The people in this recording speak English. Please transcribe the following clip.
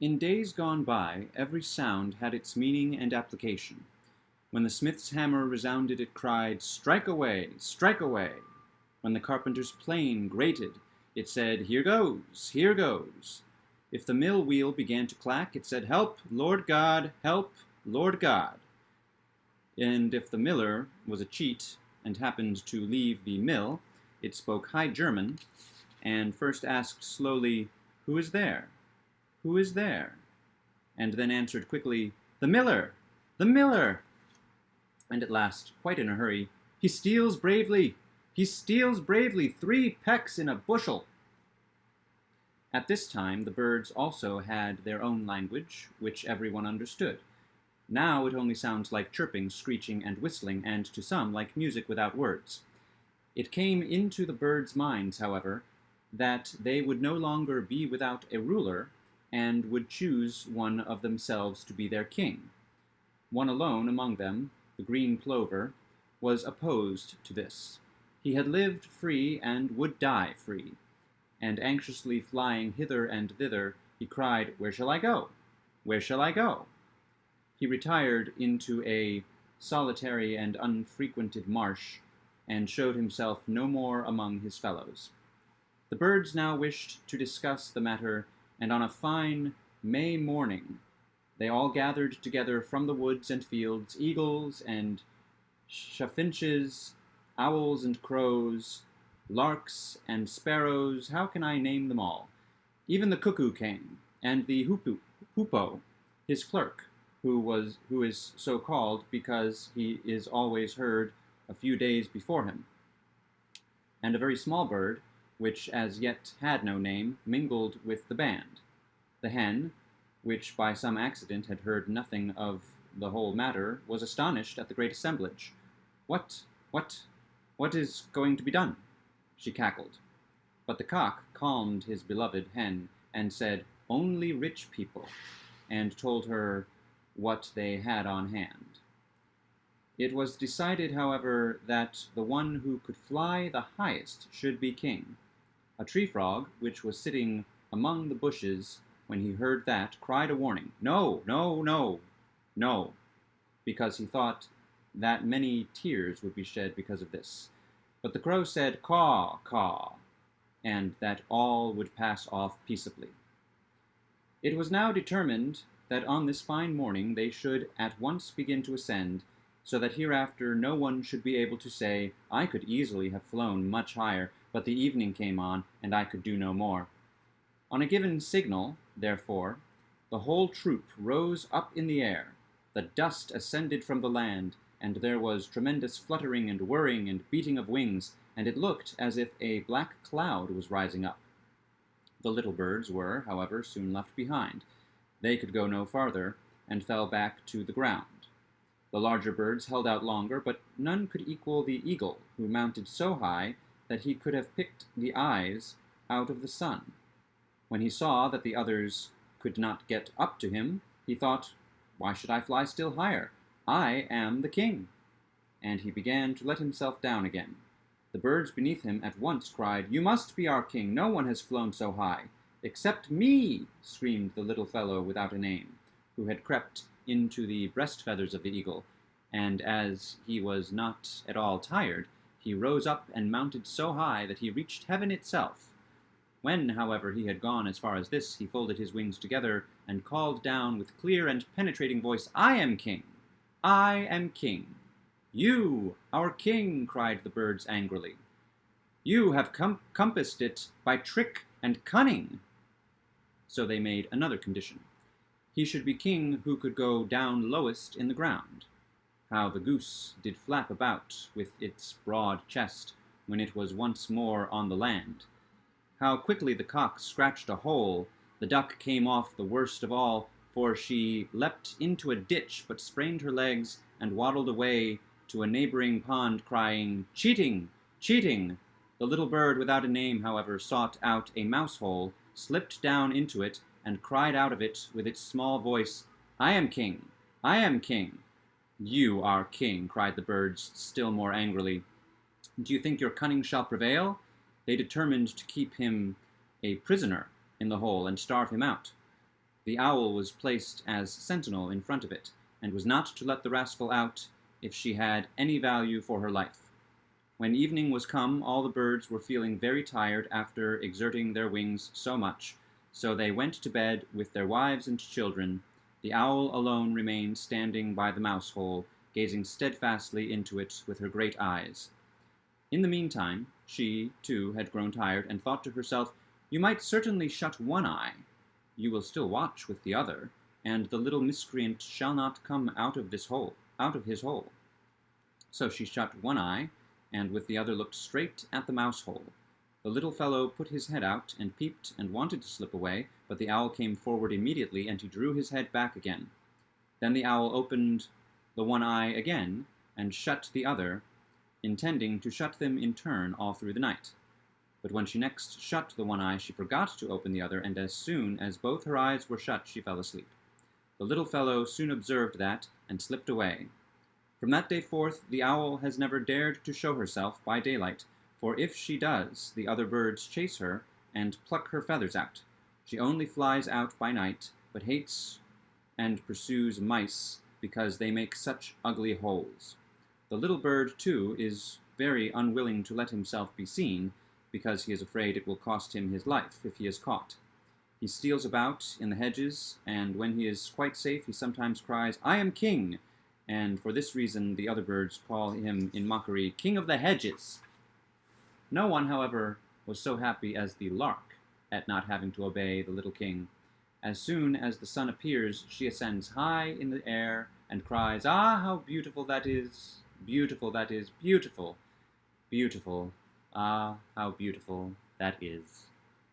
In days gone by, every sound had its meaning and application. When the smith's hammer resounded, it cried, "Strike away, strike away." When the carpenter's plane grated, it said, "Here goes, here goes." If the mill wheel began to clack, it said, "Help, Lord God, help, Lord God." And if the miller was a cheat and happened to leave the mill, it spoke High German, and first asked slowly, "Who is there? Who is there?" And then answered quickly, "The miller! The miller!" And at last, quite in a hurry, "He steals bravely! He steals bravely! 3 pecks in a bushel!" At this time the birds also had their own language, which everyone understood. Now it only sounds like chirping, screeching, and whistling, and to some like music without words. It came into the birds' minds, however, that they would no longer be without a ruler, and would choose one of themselves to be their king. One alone among them, the green plover, was opposed to this. He had lived free and would die free, and anxiously flying hither and thither, he cried, "Where shall I go? Where shall I go?" He retired into a solitary and unfrequented marsh, and showed himself no more among his fellows. The birds now wished to discuss the matter, and on a fine May morning they all gathered together from the woods and fields, eagles and chaffinches, owls and crows, larks and sparrows. How can I name them all? Even the cuckoo came, and the hoopoe, his clerk, who is so called because he is always heard a few days before him, and a very small bird, which as yet had no name, mingled with the band. The hen, which by some accident had heard nothing of the whole matter, was astonished at the great assemblage. What is going to be done?" she cackled. But the cock calmed his beloved hen, and said, "Only rich people," and told her what they had on hand. It was decided, however, that the one who could fly the highest should be king. A tree frog, which was sitting among the bushes, when he heard that, cried a warning, "No, no, no, no," because he thought that many tears would be shed because of this. But the crow said, "Caw, caw," and that all would pass off peaceably. It was now determined that on this fine morning they should at once begin to ascend, so that hereafter no one should be able to say, "I could easily have flown much higher, but the evening came on, and I could do no more." On a given signal, therefore, the whole troop rose up in the air, the dust ascended from the land, and there was tremendous fluttering and whirring and beating of wings, and it looked as if a black cloud was rising up. The little birds were, however, soon left behind. They could go no farther, and fell back to the ground. The larger birds held out longer, but none could equal the eagle, who mounted so high that he could have picked the eyes out of the sun. When he saw that the others could not get up to him, he thought, "Why should I fly still higher? I am the king." And he began to let himself down again. The birds beneath him at once cried, "You must be our king. No one has flown so high." "Except me," screamed the little fellow without a name, who had crept into the breast feathers of the eagle, and as he was not at all tired, he rose up and mounted so high that he reached heaven itself. When, however, he had gone as far as this, he folded his wings together and called down with clear and penetrating voice, "I am king! I am king!" "You, our king!" cried the birds angrily. "You have compassed it by trick and cunning." So they made another condition. He should be king who could go down lowest in the ground. How the goose did flap about with its broad chest when it was once more on the land. How quickly the cock scratched a hole. The duck came off the worst of all, for she leapt into a ditch, but sprained her legs and waddled away to a neighboring pond, crying, "Cheating! Cheating!" The little bird without a name, however, sought out a mouse hole, slipped down into it, and cried out of it with its small voice, "I am king! I am king!" "You are king," cried the birds still more angrily. "Do you think your cunning shall prevail?" They determined to keep him a prisoner in the hole and starve him out. The owl was placed as sentinel in front of it, and was not to let the rascal out if she had any value for her life. When evening was come, all the birds were feeling very tired after exerting their wings so much, so they went to bed with their wives and children. The owl alone remained standing by the mouse hole, gazing steadfastly into it with her great eyes. In the meantime, she, too, had grown tired, and thought to herself, "You might certainly shut one eye. You will still watch with the other, and the little miscreant shall not come out of his hole. So she shut one eye, and with the other looked straight at the mouse hole. The little fellow put his head out, and peeped, and wanted to slip away, but the owl came forward immediately, and he drew his head back again. Then the owl opened the one eye again, and shut the other, intending to shut them in turn all through the night. But when she next shut the one eye, she forgot to open the other, and as soon as both her eyes were shut, she fell asleep. The little fellow soon observed that, and slipped away. From that day forth, the owl has never dared to show herself by daylight, for if she does, the other birds chase her, and pluck her feathers out. She only flies out by night, but hates and pursues mice, because they make such ugly holes. The little bird, too, is very unwilling to let himself be seen, because he is afraid it will cost him his life if he is caught. He steals about in the hedges, and when he is quite safe, he sometimes cries, "I am king," and for this reason the other birds call him in mockery, "King of the hedges." No one, however, was so happy as the lark at not having to obey the little king. As soon as the sun appears, she ascends high in the air and cries, "Ah, how beautiful that is! Beautiful that is! Beautiful! Beautiful! Ah, how beautiful that is!"